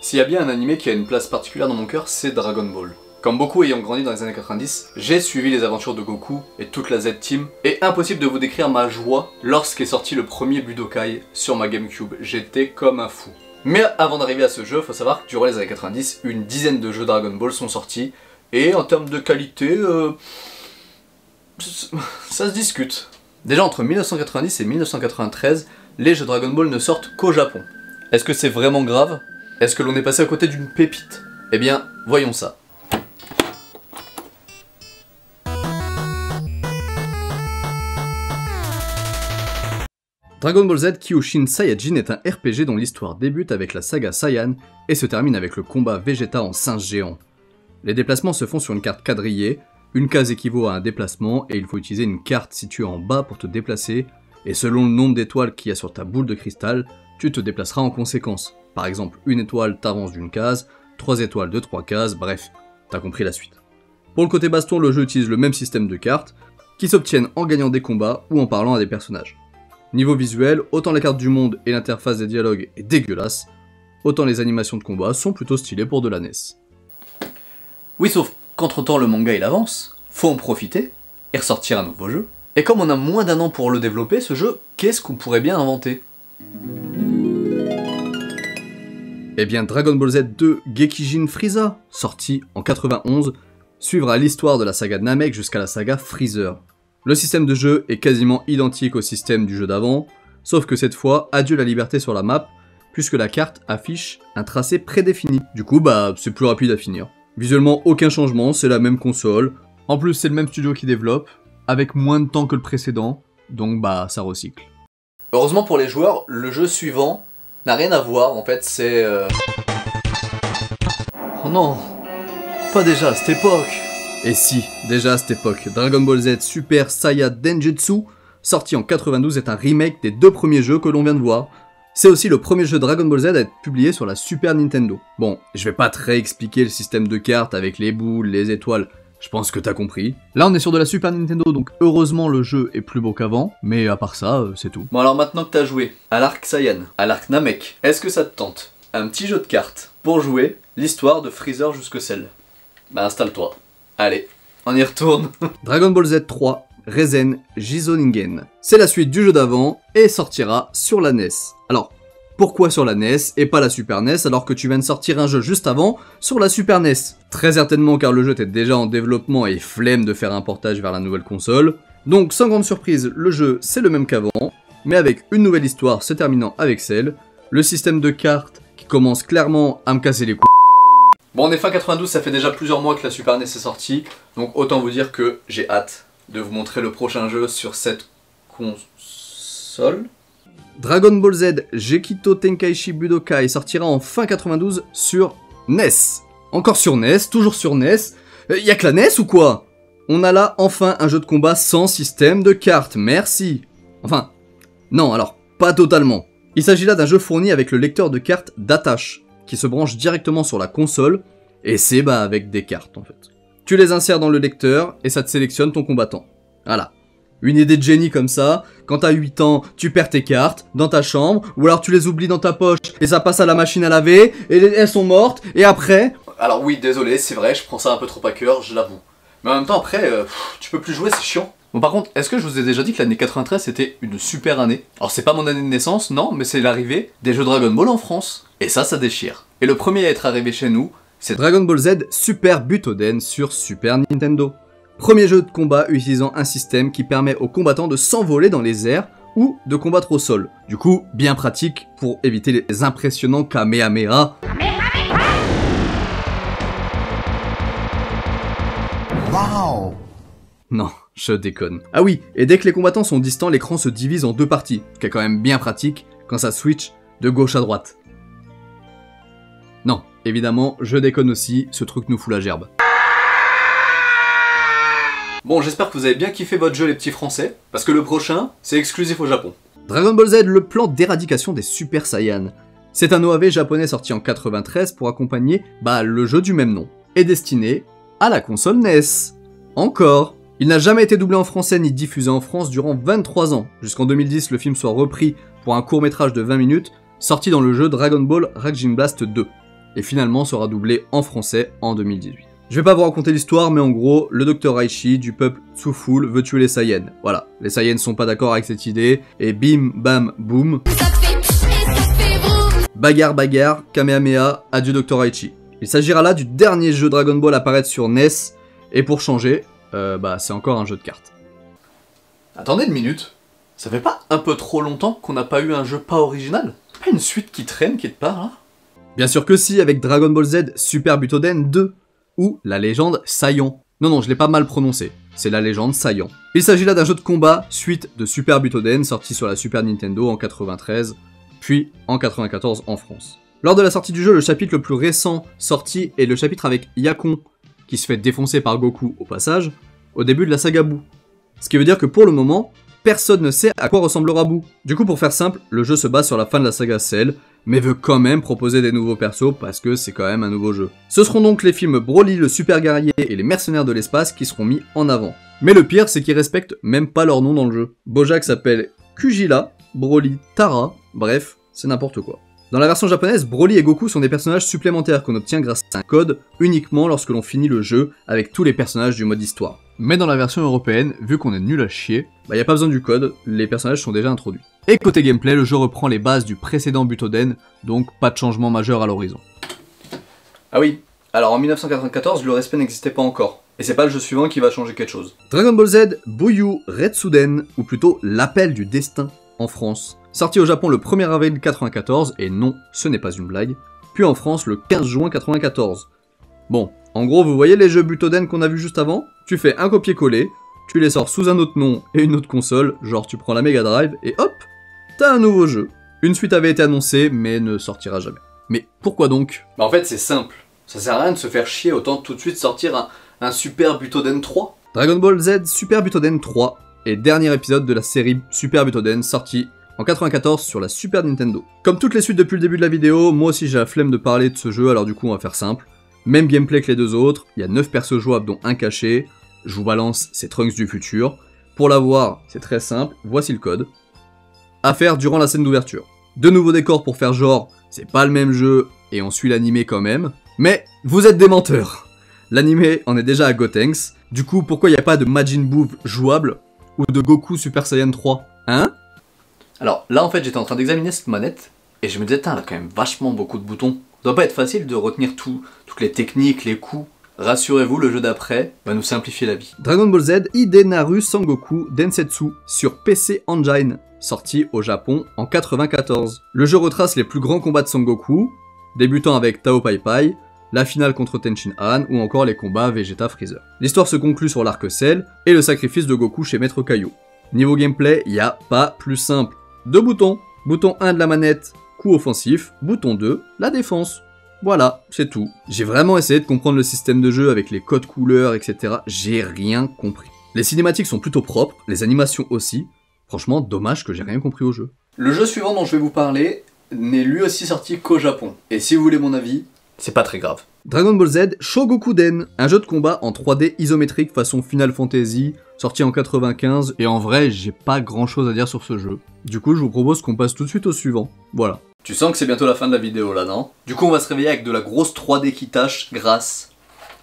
S'il y a bien un animé qui a une place particulière dans mon cœur, c'est Dragon Ball. Comme beaucoup ayant grandi dans les années 90, j'ai suivi les aventures de Goku et toute la Z-Team, et impossible de vous décrire ma joie lorsqu'est sorti le premier Budokai sur ma GameCube. J'étais comme un fou. Mais avant d'arriver à ce jeu, faut savoir que durant les années 90, une dizaine de jeux Dragon Ball sont sortis, et en termes de qualité, ça se discute. Déjà entre 1990 et 1993, les jeux Dragon Ball ne sortent qu'au Japon. Est-ce que c'est vraiment grave? Est-ce que l'on est passé à côté d'une pépite? Eh bien, voyons ça. Dragon Ball Z Kyushin Saiyajin est un RPG dont l'histoire débute avec la saga Saiyan et se termine avec le combat Vegeta en singe géant. Les déplacements se font sur une carte quadrillée, une case équivaut à un déplacement et il faut utiliser une carte située en bas pour te déplacer, et selon le nombre d'étoiles qu'il y a sur ta boule de cristal, tu te déplaceras en conséquence. Par exemple, une étoile t'avance d'une case, 3 étoiles de 3 cases, bref, t'as compris la suite. Pour le côté baston, le jeu utilise le même système de cartes, qui s'obtiennent en gagnant des combats ou en parlant à des personnages. Niveau visuel, autant la carte du monde et l'interface des dialogues est dégueulasse, autant les animations de combat sont plutôt stylées pour de la NES. Oui, sauf qu'entre-temps le manga il avance, faut en profiter et ressortir un nouveau jeu. Et comme on a moins d'un an pour le développer, ce jeu, qu'est-ce qu'on pourrait bien inventer? Eh bien Dragon Ball Z 2 Gekijin Frieza, sorti en 91, suivra l'histoire de la saga Namek jusqu'à la saga Freezer. Le système de jeu est quasiment identique au système du jeu d'avant, sauf que cette fois, adieu la liberté sur la map, puisque la carte affiche un tracé prédéfini. Du coup, c'est plus rapide à finir. Visuellement, aucun changement, c'est la même console. En plus, c'est le même studio qui développe, avec moins de temps que le précédent, donc ça recycle. Heureusement pour les joueurs, le jeu suivant n'a rien à voir, en fait, c'est... Oh non, pas déjà à cette époque. Et si, déjà à cette époque, Dragon Ball Z Super Saiyan Denjutsu, sorti en 92, est un remake des deux premiers jeux que l'on vient de voir. C'est aussi le premier jeu Dragon Ball Z à être publié sur la Super Nintendo. Bon, je vais pas te réexpliquer le système de cartes avec les boules, les étoiles, je pense que t'as compris. Là on est sur de la Super Nintendo, donc heureusement le jeu est plus beau qu'avant, mais à part ça, c'est tout. Bon alors maintenant que t'as joué à l'arc Saiyan, à l'arc Namek, est-ce que ça te tente? Un petit jeu de cartes pour jouer l'histoire de Freezer jusque celle. Installe-toi. Allez, on y retourne. Dragon Ball Z 3, Reizen Jizoningen. C'est la suite du jeu d'avant et sortira sur la NES. Alors, pourquoi sur la NES et pas la Super NES alors que tu viens de sortir un jeu juste avant sur la Super NES? Très certainement car le jeu était déjà en développement et flemme de faire un portage vers la nouvelle console. Donc sans grande surprise, le jeu c'est le même qu'avant, mais avec une nouvelle histoire se terminant avec celle, le système de cartes qui commence clairement à me casser les couilles. Bon, on est fin 92, ça fait déjà plusieurs mois que la Super NES est sortie, donc autant vous dire que j'ai hâte de vous montrer le prochain jeu sur cette console. Dragon Ball Z Gekito Tenkaichi Budokai sortira en fin 92 sur NES. Encore sur NES, toujours sur NES. Y'a que la NES ou quoi? On a là enfin un jeu de combat sans système de cartes, merci. Enfin, non, alors, pas totalement. Il s'agit là d'un jeu fourni avec le lecteur de cartes d'attache, qui se branche directement sur la console, et c'est avec des cartes en fait. Tu les insères dans le lecteur, et ça te sélectionne ton combattant. Voilà. Une idée de génie comme ça, quand t'as 8 ans, tu perds tes cartes dans ta chambre, ou alors tu les oublies dans ta poche, et ça passe à la machine à laver, et elles sont mortes, et après... Alors oui, désolé, c'est vrai, je prends ça un peu trop à cœur, je l'avoue. Mais en même temps, après, tu peux plus jouer, c'est chiant. Bon par contre, est-ce que je vous ai déjà dit que l'année 93 c'était une super année? Alors c'est pas mon année de naissance, non, mais c'est l'arrivée des jeux Dragon Ball en France. Et ça déchire. Et le premier à être arrivé chez nous, c'est Dragon Ball Z Super Butoden sur Super Nintendo. Premier jeu de combat utilisant un système qui permet aux combattants de s'envoler dans les airs ou de combattre au sol. Du coup, bien pratique pour éviter les impressionnants Kamehameha. Wow! Non, je déconne. Ah oui, et dès que les combattants sont distants, l'écran se divise en deux parties, ce qui est quand même bien pratique quand ça switch de gauche à droite. Non, évidemment, je déconne aussi, ce truc nous fout la gerbe. Bon, j'espère que vous avez bien kiffé votre jeu les petits français, parce que le prochain, c'est exclusif au Japon. Dragon Ball Z, le plan d'éradication des Super Saiyans. C'est un OAV japonais sorti en 93 pour accompagner le jeu du même nom, et destiné à la console NES. Encore. Il n'a jamais été doublé en français ni diffusé en France durant 23 ans, jusqu'en 2010 le film soit repris pour un court métrage de 20 minutes, sorti dans le jeu Dragon Ball Raging Blast 2. et finalement sera doublé en français en 2018. Je vais pas vous raconter l'histoire, mais en gros, le docteur Raichi du peuple Tsuful veut tuer les Saiyans. Voilà, les Saiyans sont pas d'accord avec cette idée, et bim, bam, boum. Bagarre, bagarre, Kamehameha, adieu docteur Raichi. Il s'agira là du dernier jeu Dragon Ball à apparaître sur NES, et pour changer, c'est encore un jeu de cartes. Attendez une minute, ça fait pas un peu trop longtemps qu'on n'a pas eu un jeu pas original? Pas une suite qui traîne quelque part là? Bien sûr que si, avec Dragon Ball Z Super Butoden 2. Ou la légende Saiyan. Non, je l'ai pas mal prononcé, c'est la légende Saiyan. Il s'agit là d'un jeu de combat, suite de Super Butoden, sorti sur la Super Nintendo en 93, puis en 94 en France. Lors de la sortie du jeu, le chapitre le plus récent sorti est le chapitre avec Yakon, qui se fait défoncer par Goku au passage, au début de la saga Buu. Ce qui veut dire que pour le moment, personne ne sait à quoi ressemblera Buu. Du coup, pour faire simple, le jeu se base sur la fin de la saga Cell, mais veut quand même proposer des nouveaux persos parce que c'est quand même un nouveau jeu. Ce seront donc les films Broly le super guerrier et les mercenaires de l'espace qui seront mis en avant. Mais le pire, c'est qu'ils respectent même pas leur nom dans le jeu. Bojack s'appelle Kujila, Broly Tara, bref, c'est n'importe quoi. Dans la version japonaise, Broly et Goku sont des personnages supplémentaires qu'on obtient grâce à un code uniquement lorsque l'on finit le jeu avec tous les personnages du mode histoire. Mais dans la version européenne, vu qu'on est nul à chier, y a pas besoin du code, les personnages sont déjà introduits. Et côté gameplay, le jeu reprend les bases du précédent Butoden, donc pas de changement majeur à l'horizon. Ah oui, alors en 1994, le respect n'existait pas encore, et c'est pas le jeu suivant qui va changer quelque chose. Dragon Ball Z Buyu Retsuden, ou plutôt l'appel du destin en France. Sorti au Japon le 1er avril 94, et non, ce n'est pas une blague, puis en France le 15 juin 94. Bon, en gros, vous voyez les jeux Butoden qu'on a vus juste avant? Tu fais un copier-coller, tu les sors sous un autre nom et une autre console, genre tu prends la Mega Drive, et hop, t'as un nouveau jeu. Une suite avait été annoncée, mais ne sortira jamais. Mais pourquoi donc? En fait, c'est simple. Ça sert à rien de se faire chier, autant tout de suite sortir un Super Butoden 3. Dragon Ball Z Super Butoden 3 est le dernier épisode de la série Super Butoden sorti en 94 sur la Super Nintendo. Comme toutes les suites depuis le début de la vidéo, moi aussi j'ai la flemme de parler de ce jeu, alors du coup on va faire simple. Même gameplay que les deux autres, il y a 9 persos jouables dont un caché, je vous balance, c'est Trunks du futur. Pour l'avoir, c'est très simple, voici le code. À faire durant la scène d'ouverture. De nouveaux décors pour faire genre, c'est pas le même jeu, et on suit l'animé quand même. Mais, vous êtes des menteurs. L'animé en est déjà à Gotenks, du coup pourquoi il n'y a pas de Majin Buu jouable, ou de Goku Super Saiyan 3, hein? Alors là en fait j'étais en train d'examiner cette manette, et je me disais, elle a quand même vachement beaucoup de boutons. Ça doit pas être facile de retenir toutes les techniques, les coups. Rassurez-vous, le jeu d'après va nous simplifier la vie. Dragon Ball Z Hidenaru Sangoku Densetsu sur PC Engine, sorti au Japon en 94. Le jeu retrace les plus grands combats de Sangoku, débutant avec Tao Pai Pai, la finale contre Tenshin Han ou encore les combats Vegeta Freezer. L'histoire se conclut sur l'arc Cell et le sacrifice de Goku chez Maître Kaio. Niveau gameplay, y a pas plus simple. 2 boutons. Bouton 1 de la manette, coup offensif. Bouton 2, la défense. Voilà, c'est tout. J'ai vraiment essayé de comprendre le système de jeu avec les codes couleurs, etc. J'ai rien compris. Les cinématiques sont plutôt propres, les animations aussi. Franchement, dommage que j'ai rien compris au jeu. Le jeu suivant dont je vais vous parler n'est lui aussi sorti qu'au Japon. Et si vous voulez mon avis, c'est pas très grave. Dragon Ball Z Shogokuden, un jeu de combat en 3D isométrique façon Final Fantasy, sorti en 95, et en vrai, j'ai pas grand chose à dire sur ce jeu. Du coup, je vous propose qu'on passe tout de suite au suivant. Voilà. Tu sens que c'est bientôt la fin de la vidéo là, non? Du coup, on va se réveiller avec de la grosse 3D qui tâche grâce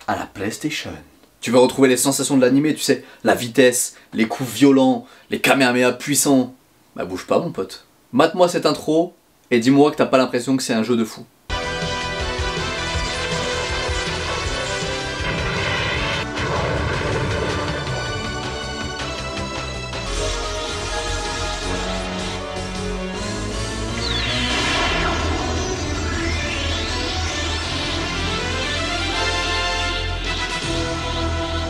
à la PlayStation. Tu veux retrouver les sensations de l'animé, tu sais, la vitesse, les coups violents, les Kamehameha puissants. Bah bouge pas mon pote. Mate-moi cette intro et dis-moi que t'as pas l'impression que c'est un jeu de fou.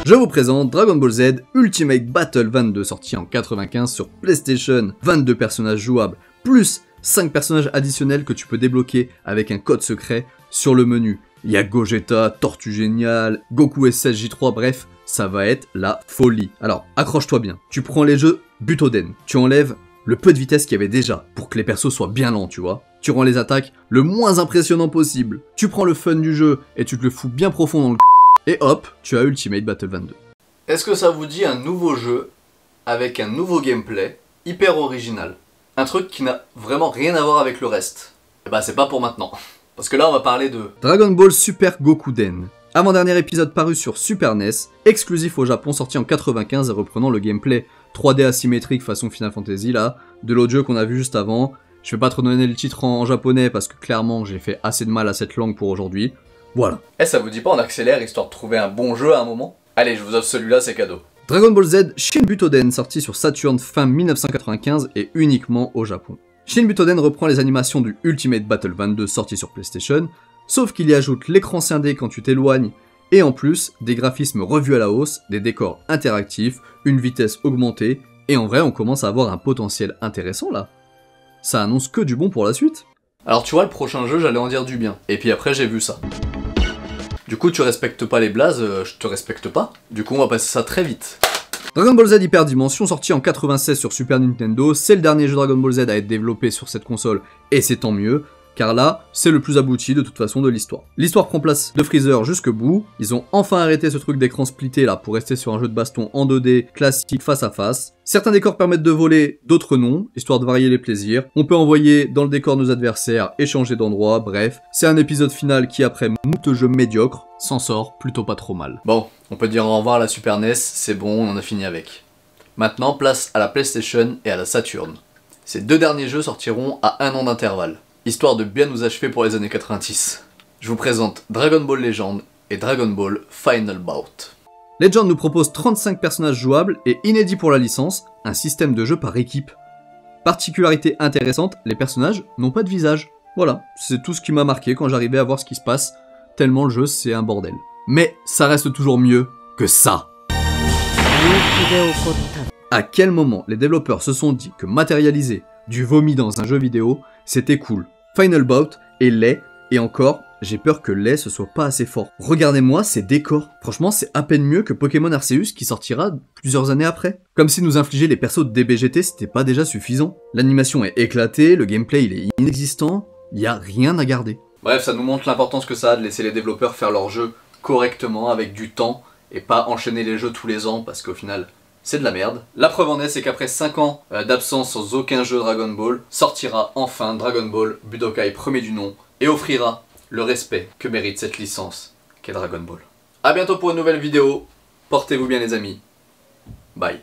Je vous présente Dragon Ball Z Ultimate Battle 22 sorti en 95 sur PlayStation, 22 personnages jouables, plus 5 personnages additionnels que tu peux débloquer avec un code secret sur le menu. Il y a Gogeta, Tortue Géniale, Goku S16J3, bref, ça va être la folie. Alors, accroche-toi bien, tu prends les jeux Butoden, tu enlèves le peu de vitesse qu'il y avait déjà, pour que les persos soient bien lents, tu vois. Tu rends les attaques le moins impressionnant possible. Tu prends le fun du jeu et tu te le fous bien profond dans le et hop, tu as Ultimate Battle 22. Est-ce que ça vous dit un nouveau jeu avec un nouveau gameplay hyper original? Un truc qui n'a vraiment rien à voir avec le reste? Eh bah c'est pas pour maintenant. Parce que là on va parler de Dragon Ball Super Gokuden. Avant-dernier épisode paru sur Super NES, exclusif au Japon, sorti en 95 et reprenant le gameplay 3D asymétrique façon Final Fantasy là, de l'autre jeu qu'on a vu juste avant. Je vais pas trop donner le titre en japonais parce que clairement j'ai fait assez de mal à cette langue pour aujourd'hui. Voilà. Ça vous dit pas on accélère histoire de trouver un bon jeu à un moment? Allez, je vous offre celui-là, c'est cadeau. Dragon Ball Z Shin Butoden, sorti sur Saturn fin 1995 et uniquement au Japon. Shin Butoden reprend les animations du Ultimate Battle 22 sorti sur PlayStation, sauf qu'il y ajoute l'écran scindé quand tu t'éloignes, et en plus, des graphismes revus à la hausse, des décors interactifs, une vitesse augmentée, et en vrai on commence à avoir un potentiel intéressant là. Ça annonce que du bon pour la suite. Alors tu vois, le prochain jeu j'allais en dire du bien, et puis après j'ai vu ça. Du coup tu respectes pas les blazes, je te respecte pas, du coup on va passer ça très vite. Dragon Ball Z Hyper Dimension, sorti en 96 sur Super Nintendo, c'est le dernier jeu Dragon Ball Z à être développé sur cette console, et c'est tant mieux, car là, c'est le plus abouti de toute façon de l'histoire. L'histoire prend place de Freezer jusqu'au bout, ils ont enfin arrêté ce truc d'écran splitté là pour rester sur un jeu de baston en 2D classique face à face. Certains décors permettent de voler, d'autres non, histoire de varier les plaisirs. On peut envoyer dans le décor nos adversaires et changer d'endroit, bref. C'est un épisode final qui, après moult jeux médiocres, s'en sort plutôt pas trop mal. Bon, on peut dire au revoir à la Super NES, c'est bon, on en a fini avec. Maintenant, place à la PlayStation et à la Saturn. Ces deux derniers jeux sortiront à 1 an d'intervalle, histoire de bien nous achever pour les années 90. Je vous présente Dragon Ball Legend et Dragon Ball Final Bout. Legend nous propose 35 personnages jouables et inédit pour la licence, un système de jeu par équipe. Particularité intéressante, les personnages n'ont pas de visage. Voilà, c'est tout ce qui m'a marqué quand j'arrivais à voir ce qui se passe, tellement le jeu c'est un bordel. Mais ça reste toujours mieux que ça. À quel moment les développeurs se sont dit que matérialiser du vomi dans un jeu vidéo, c'était cool. Final Bout est laid, et encore, j'ai peur que laid ce soit pas assez fort. Regardez-moi ces décors. Franchement, c'est à peine mieux que Pokémon Arceus qui sortira plusieurs années après. Comme si nous infliger les persos de DBGT c'était pas déjà suffisant. L'animation est éclatée, le gameplay il est inexistant, y a rien à garder. Bref, ça nous montre l'importance que ça a de laisser les développeurs faire leur jeu correctement, avec du temps, et pas enchaîner les jeux tous les ans, parce qu'au final, c'est de la merde. La preuve en est, c'est qu'après 5 ans d'absence sans aucun jeu Dragon Ball, sortira enfin Dragon Ball Budokai premier du nom, et offrira le respect que mérite cette licence qu'est Dragon Ball. A bientôt pour une nouvelle vidéo, portez-vous bien les amis, bye.